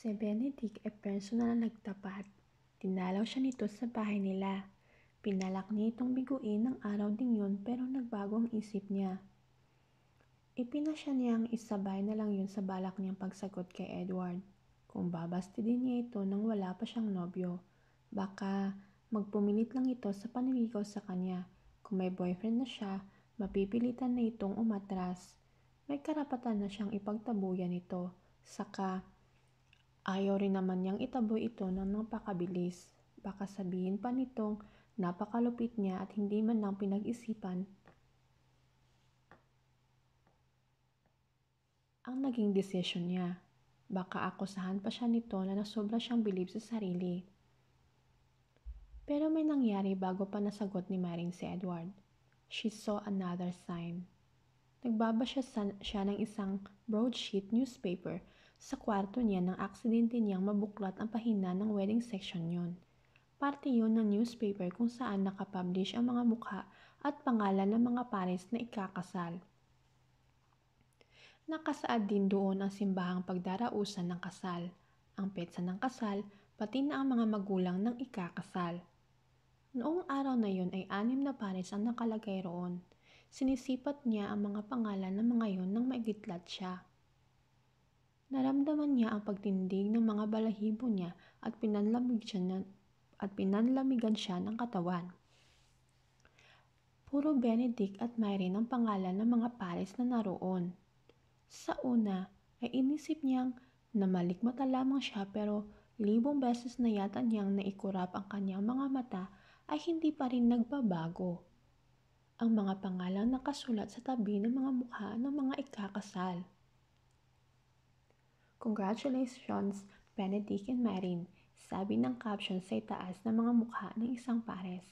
Si Benedict ay personal na nagtapat. Dinalaw siya nito sa bahay nila. Pinalak niya itong biguin ng araw ding yun pero nagbago ang isip niya. Ipinasya niyang isabay na lang yun sa balak niyang pagsagot kay Edward. Kung babastidin niya ito nang wala pa siyang nobyo, baka magpumilit lang ito sa panliligaw sa kanya. Kung may boyfriend na siya, mapipilitan na itong umatras. May karapatan na siyang ipagtabuyan ito. Saka, ayaw rin naman niyang itaboy ito ng napakabilis. Baka sabihin pa nitong napakalupit niya at hindi man lang pinag-isipan ang naging desisyon niya. Baka akusahan pa siya nito na nasobra siyang bilib sa sarili. Pero may nangyari bago pa nasagot ni Maring si Edward. She saw another sign. Nagbabasa siya ng isang broadsheet newspaper sa kwarto niya nang aksidente niyang mabuklat ang pahina ng wedding section yun. Parte yun ng newspaper kung saan nakapublish ang mga mukha at pangalan ng mga pares na ikakasal. Nakasaad din doon ang simbahang pagdarausan ng kasal, ang petsa ng kasal, pati na ang mga magulang ng ikakasal. Noong araw na yun ay 6 na pares ang nakalagay roon. Sinisipat niya ang mga pangalan ng mga yun nang maigitlat siya. Naramdaman niya ang pagtindig ng mga balahibo niya at pinanlamigan siya ng katawan. Puro Benedict at Myrene ang pangalan ng mga pares na naroon. Sa una ay inisip niyang namalikmata lamang siya pero 1000 beses na yata niyang naikurap ang kanyang mga mata ay hindi pa rin nagbabago. Ang mga pangalang nakasulat sa tabi ng mga mukha ng mga ikakasal. Congratulations, Benedict and Myrene, sabi ng caption sa itaas ng mga mukha ng isang pares.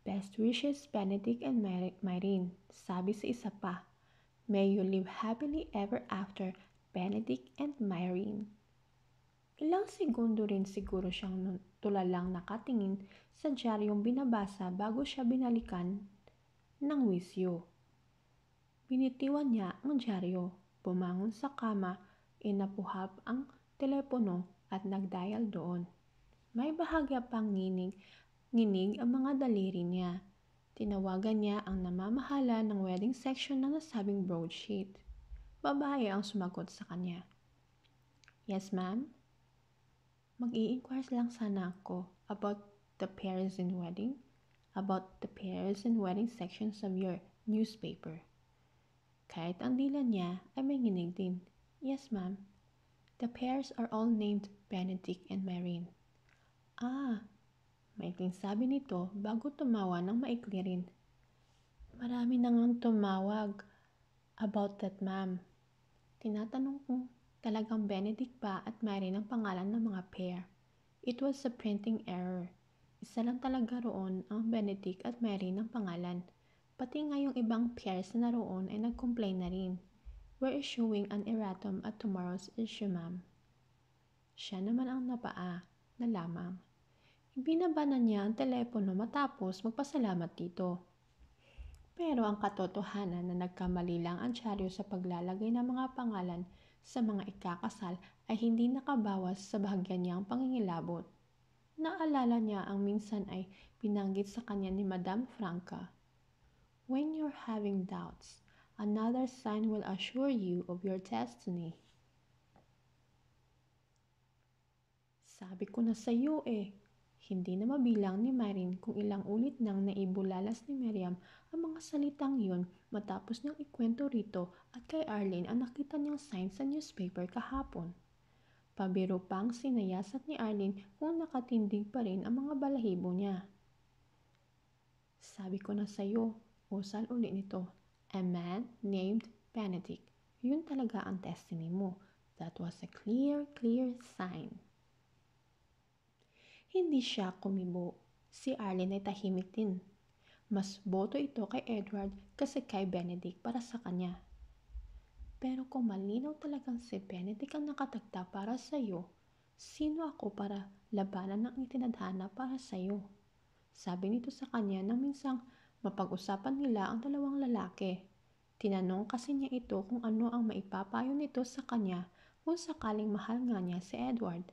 Best wishes, Benedict and Myrene, sabi sa isa pa. May you live happily ever after, Benedict and Myrene. Ilang segundo rin siguro siyang tulalang nakatingin sa diaryong binabasa bago siya binalikan ng wisyo. Binitiwan niya ang diaryo, bumangon sa kama, inapuhap ang telepono at nagdial doon. May bahagya pang nginig ang mga daliri niya. Tinawagan niya ang namamahala ng wedding section ng nasabing broadsheet. Babae ang sumagot sa kanya. Yes, ma'am? Mag-i-inquire lang sana ako about the pairs and wedding, about the pairs and wedding sections of your newspaper. Kahit ang dila niya ay may nginig din. Yes, ma'am. The pairs are all named Benedict and Myrene. Ah, maikling sabi nito bago tumawa ng maikli rin. Marami na ngang tumawag about that, ma'am. Tinatanong kung talagang Benedict ba at Myrene ang pangalan ng mga pair. It was a printing error. Isa lang talaga roon ang Benedict at Myrene ang pangalan. Pati nga yung ibang pairs na naroon ay nag-complain na rin. We're issuing an erratum at tomorrow's issue, ma'am. Siya naman ang napaa na lamang. Ibinaba na niya ang telepono matapos magpasalamat dito. Pero ang katotohanan na nagkamali lang ang dyaryo sa paglalagay ng mga pangalan sa mga ikakasal ay hindi nakabawas sa bahagya niyang pangingilabot. Naalala niya ang minsan ay binanggit sa kanya ni Madame Franca. When you're having doubts, another sign will assure you of your destiny. Sabi ko na sa iyo eh. Hindi na mabilang ni Myrene kung ilang ulit nang naibulalas ni Miriam ang mga salitang yun matapos niyang ikwento rito at kay Arlene ang nakita niyang sign sa newspaper kahapon. Pabiro pang sinayasat ni Arlene kung nakatindig pa rin ang mga balahibo niya. Sabi ko na sa iyo, usal uli nito. A man named Benedict. Yun talaga ang destiny mo. That was a clear sign. Hindi siya kumibo. Si Arlene ay tahimik din. Mas boto ito kay Edward kasi kay Benedict para sa kanya. Pero kung malinaw talagang si Benedict ang nakatagda para sa iyo, sino ako para labanan ng itinadhana para sa iyo? Sabi nito sa kanya nang minsang mapag-usapan nila ang dalawang lalaki. Tinanong kasi niya ito kung ano ang maipapayo nito sa kanya kung sakaling mahal nga niya si Edward.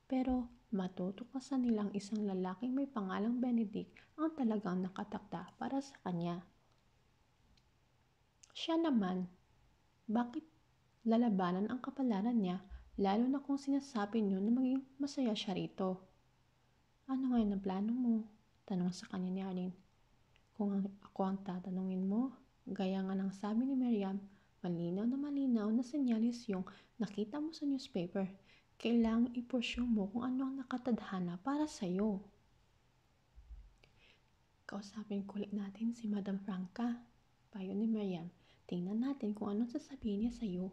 Pero matutuklasan nilang isang lalaking may pangalang Benedict ang talagang nakatakda para sa kanya. Siya naman, bakit lalabanan ang kapalaran niya, lalo na kung sinasabi niyo na maging masaya siya rito? Ano ngayon ang plano mo? Tanong sa kanya ni Arlene. Kung ako ang tatanungin mo, gaya nga ng sabi ni Miriam, malinaw na senyalis yung nakita mo sa newspaper. Kailangang i-pursue mo kung ano ang nakatadhana para sa'yo. Kausapin kulit natin si Madam Franca, payo ni Miriam. Tingnan natin kung anong sasabihin niya sa'yo.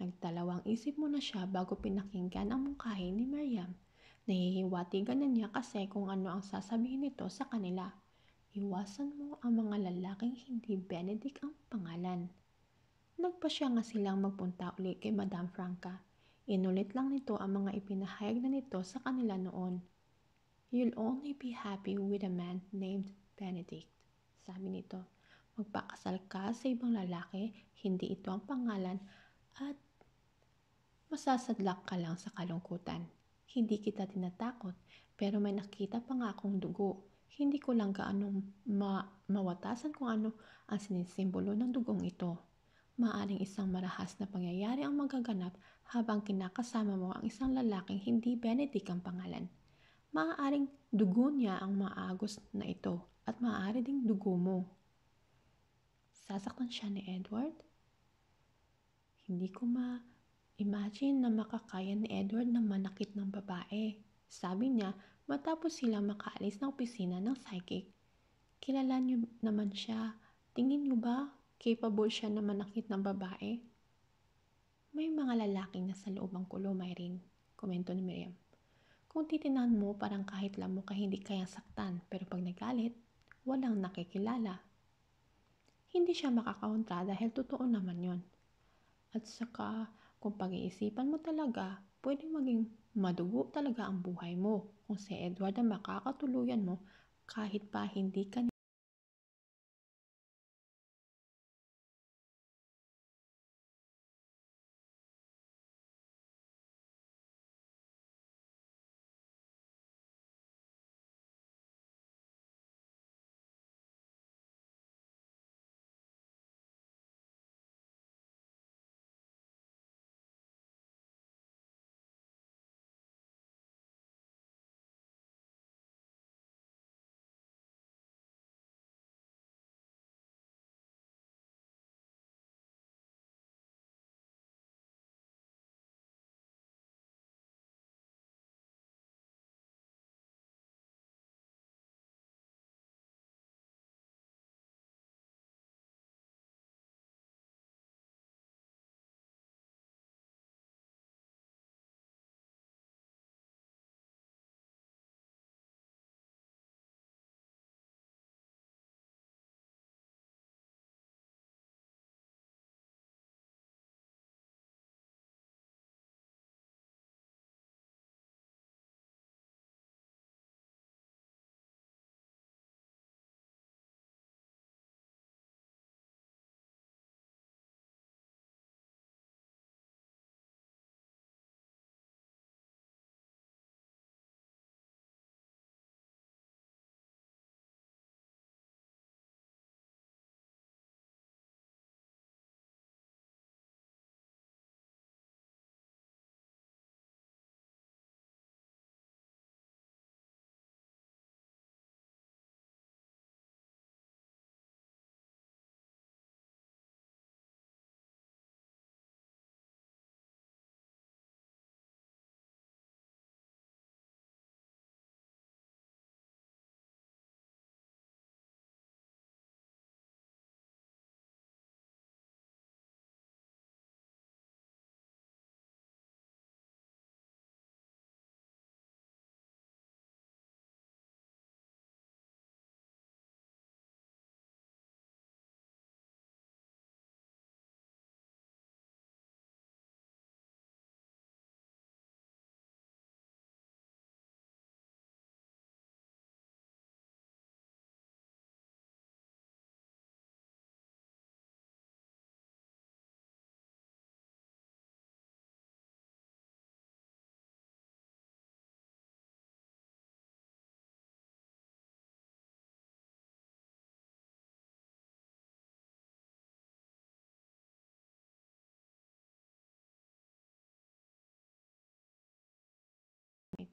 Nagdalawang isip muna siya bago pinakinggan ang mungkahi ni Miriam. Nahihiwatigan na niya kasi kung ano ang sasabihin nito sa kanila. Iwasan mo ang mga lalaking hindi Benedict ang pangalan. Nagpasya nga silang magpunta uli kay Madam Franca. Inulit lang nito ang mga ipinahayag na nito sa kanila noon. You'll only be happy with a man named Benedict. Sabi nito, magpakasal ka sa ibang lalaki, hindi ito ang pangalan, at masasadlak ka lang sa kalungkutan. Hindi kita tinatakot, pero may nakita pa nga akong dugo. Hindi ko lang gaanong mawatasan kung ano ang sinisimbolo ng dugong ito. Maaring isang marahas na pangyayari ang magaganap habang kinakasama mo ang isang lalaking hindi Benedict ang pangalan. Maaaring dugo niya ang maagos na ito at maaari ding dugo mo. Sasaktan siya ni Edward? Hindi ko imagine na makakaya ni Edward na manakit ng babae. Sabi niya matapos silang makaalis ng opisina ng psychic. Kilala niyo naman siya. Tingin niyo ba capable siya na manakit ng babae? May mga lalaking nasa loob ang kulong, Irene, komento ni Miriam. Kung titinan mo, parang kahit lamok ka hindi kayang saktan, pero pag nagalit, walang nakikilala. Hindi siya makakaunta dahil totoo naman yon. At saka, kung pag-iisipan mo talaga, pwedeng maging madugo talaga ang buhay mo kung si Edward ang makakatuluyan mo kahit pa hindi ka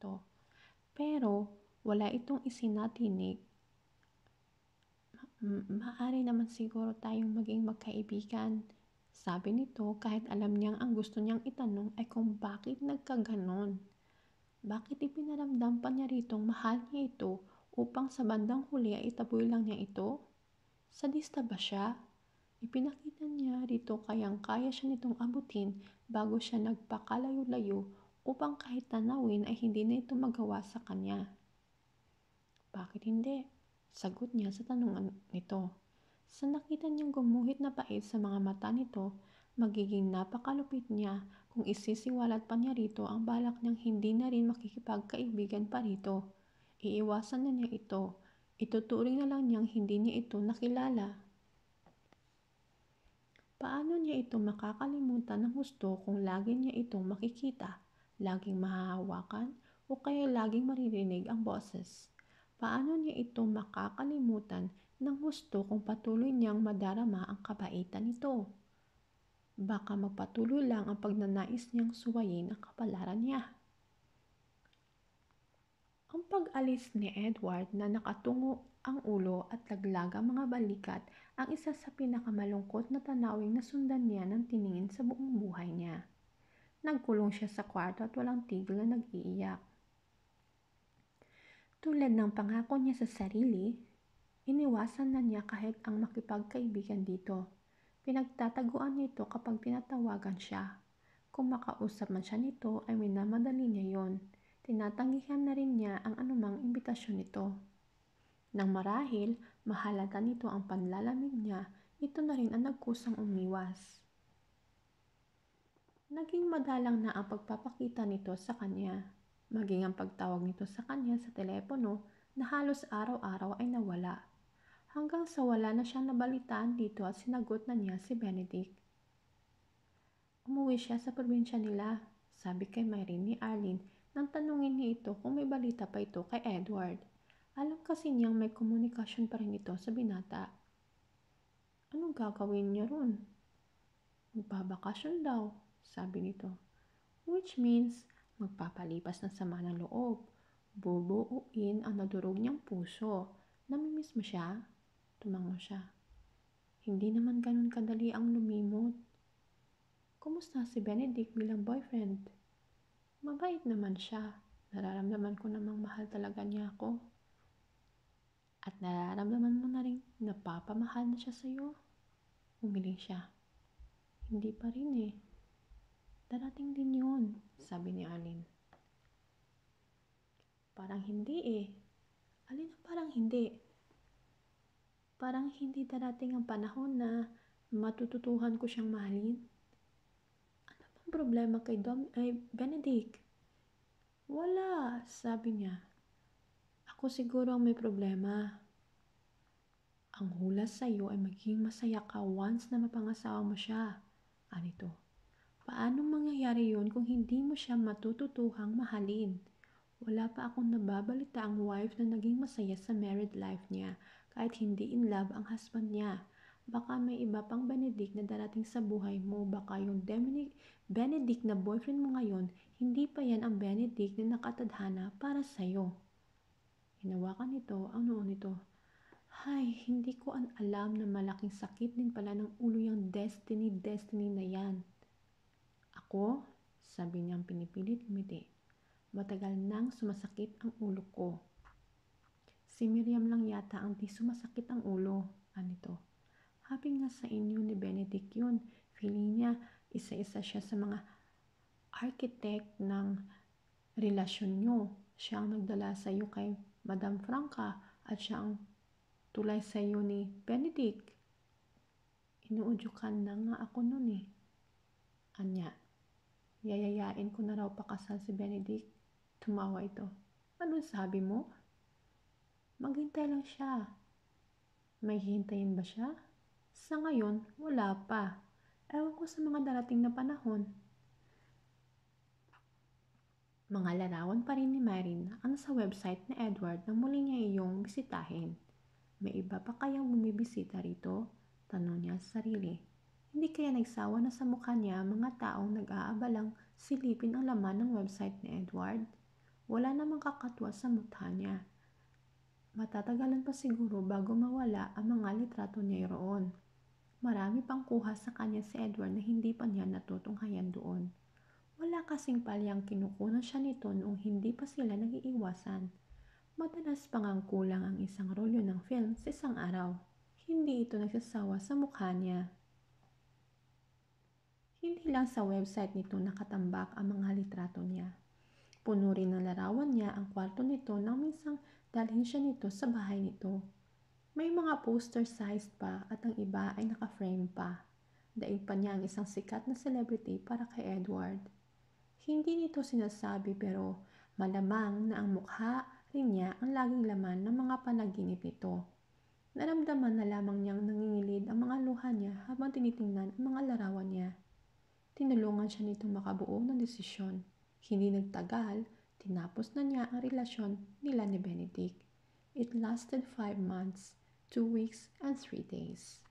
nito. Pero wala itong isinatinig. Maaari naman siguro tayong maging magkaibigan. Sabi nito kahit alam niyang ang gusto niyang itanong ay kung bakit nagkaganon. Bakit ipinaramdam pa niya ritong mahal niya ito upang sa bandang huli ay itaboy lang niya ito? Sadista ba siya? Ipinakita niya rito kayang-kaya siya nitong abutin bago siya nagpakalayo-layo upang kahit tanawin ay hindi na ito magawa sa kanya. Bakit hindi? Sagot niya sa tanungan nito. Sa nakita niyang gumuhit na pait sa mga mata nito, magiging napakalupit niya kung isisiwalat pa niya rito ang balak niyang hindi na rin makikipagkaibigan pa rito. Iiwasan na niya ito. Ituturing na lang niyang hindi niya ito nakilala. Paano niya ito makakalimutan ng husto kung lagi niya itong makikita, laging mahahawakan, o kaya laging maririnig ang boses? Paano niya ito makakalimutan ng husto kung patuloy niyang madarama ang kabaitan nito? Baka magpatuloy lang ang pagnanais niyang suwayin ang kapalaran niya. Ang pag-alis ni Edward na nakatungo ang ulo at laglag ang mga balikat ang isa sa pinakamalungkot na tanawing nasundan niya ng tiningin sa buong buhay niya. Nagkulong siya sa kwarto at walang tigil na nag-iiyak. Tulad ng pangako niya sa sarili, iniwasan na niya kahit ang makipagkaibigan dito. Pinagtataguan niya ito kapag tinatawagan siya. Kung makausap man siya nito ay minamadali niya yon. Tinatanggihan na rin niya ang anumang imbitasyon nito. Nang marahil, mahalata nito ang panlalamig niya, ito na rin ang nagkusang umiwas. Naging madalang na ang pagpapakita nito sa kanya, maging ang pagtawag nito sa kanya sa telepono na halos araw-araw ay nawala. Hanggang sa wala na siyang nabalitaan dito at sinagot na niya si Benedict. Umuwi siya sa probinsya nila, sabi kay Myrene ni Arlene nang tanungin niya ito kung may balita pa ito kay Edward. Alam kasi niyang may komunikasyon pa rin ito sa binata. Anong gagawin niya ron? Magbabakasyon daw, sabi nito. Which means, magpapalipas ng sama ng loob. Bubuuin ang nadurog niyang puso. Namimiss mo siya? Tumango siya. Hindi naman ganun kadali ang lumimot. Kumusta si Benedict bilang boyfriend? Mabait naman siya. Nararamdaman ko namang mahal talaga niya ako. At nararamdaman mo na rin napapamahal na siya sa'yo? Umiling siya. Hindi pa rin eh. Darating din yun, sabi ni Arlene. Parang hindi eh. Alin ang parang hindi? Parang hindi darating ang panahon na matututuhan ko siyang mahalin. Ano bang problema kay Benedict? Wala, sabi niya. Ako siguro ang may problema. Ang hula sa'yo ay maging masaya ka once na mapangasawa mo siya. Anito? Paano mangyayari yun kung hindi mo siya matututuhang mahalin? Wala pa akong nababalita ang wife na naging masaya sa married life niya kahit hindi in love ang husband niya. Baka may iba pang Benedict na darating sa buhay mo. Baka yung Benedict na boyfriend mo ngayon, hindi pa yan ang Benedict na nakatadhana para sa'yo. Hinawakan nito ang noo nito. Hay, hindi ko alam na malaking sakit din pala ng ulo yung destiny na yan. Ako? Sabi niyang pinipilit ngumiti. Matagal nang sumasakit ang ulo ko. Si Miriam lang yata ang di sumasakit ang ulo. Anito? Happy nga sa inyo ni Benedict yun. Feeling niya isa-isa siya sa mga architect ng relasyon nyo. Siya ang nagdala sa iyo kay Madam Franca at siya ang tulay sa iyo ni Benedict. Inuudyukan na nga ako nun eh. Anya, yayayain ko na raw pakasal si Benedict. Tumawa ito. Anong sabi mo? Maghintay lang siya. May hintayin ba siya? Sa ngayon, wala pa. Ewan ko sa mga darating na panahon. Mga larawan pa rin ni Myrene ang sa website ni Edward na muli niya iyong bisitahin. May iba pa kayang bumibisita rito? Tanong niya sa sarili. Hindi kaya nagsawa na sa mukha niya mga taong nag-aabalang silipin ang laman ng website ni Edward? Wala namang kakatwa sa mukha niya. Matatagalan pa siguro bago mawala ang mga litrato niya roon. Marami pang kuha sa kanya si Edward na hindi pa niya natutunghayan doon. Wala kasing palyang kinukunan siya nito noong hindi pa sila nag-iiwasan. Madalas pang ang kulang ang isang rolyo ng film sa isang araw. Hindi ito nagsasawa sa mukha niya. Hindi lang sa website nito nakatambak ang mga litrato niya. Puno rin ng larawan niya ang kwarto nito nang minsang dalhin siya nito sa bahay nito. May mga poster size pa at ang iba ay naka-frame pa. Daig pa niya ang isang sikat na celebrity para kay Edward. Hindi nito sinasabi pero malamang na ang mukha rin niya ang laging laman ng mga panaginip nito. Naramdaman na lamang niyang nangingilid ang mga luha niya habang tinitingnan ang mga larawan niya. Tinulungan siya nitong makabuo ng desisyon. Hindi nagtagal, tinapos na niya ang relasyon nila ni Benedict. It lasted 5 months, 2 weeks, and 3 days.